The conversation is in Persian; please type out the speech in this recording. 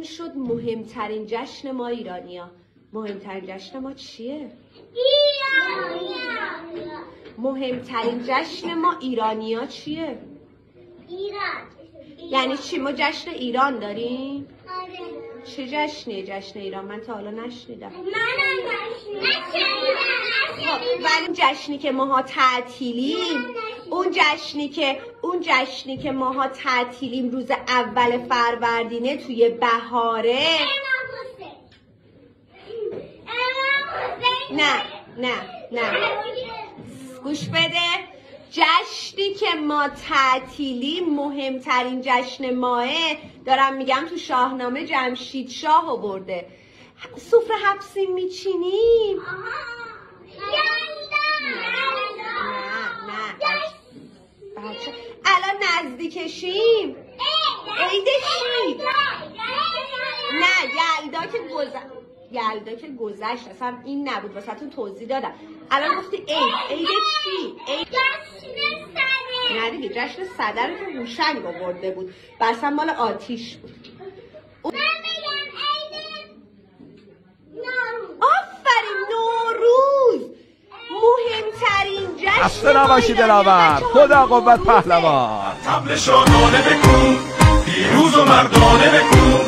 معلوم شد مهمترین جشن ما ایرانیا. مهمترین جشن ما چیه؟ مهمترین جشن ما ایرانیا چیه؟ ایران. یعنی چی؟ ما جشن ایران داریم؟ آره. چه جشنیه جشن ایران؟ من تا حالا نشنیدم. ولی جشنی که ماها تعطیلیم، اون جشنی که ماها تعطیلیم روز اول فروردینه توی بهاره. نه گوش بده. جشنی که ما تعطیلیم مهمترین جشن ماه. دارم میگم تو شاهنامه جمشید شاه آورده. سفره حبسی میچینیم. نه بچه الان نزدیکشیم. عید چی؟ نه یلدا که گذشت، اصلا این نبود، واسهتون توضیح دادم. الان گفتی عید چی؟ نه دیگه جشن صدر رو که هوشنگ آورده بود، بس هم مال آتیش بود. آفرین، نوروز مهمترین جشن. خسته نباشی دلاور. خدا قوت پهلوان. طبل شادانه بکن، پیروز و مردانه بکن.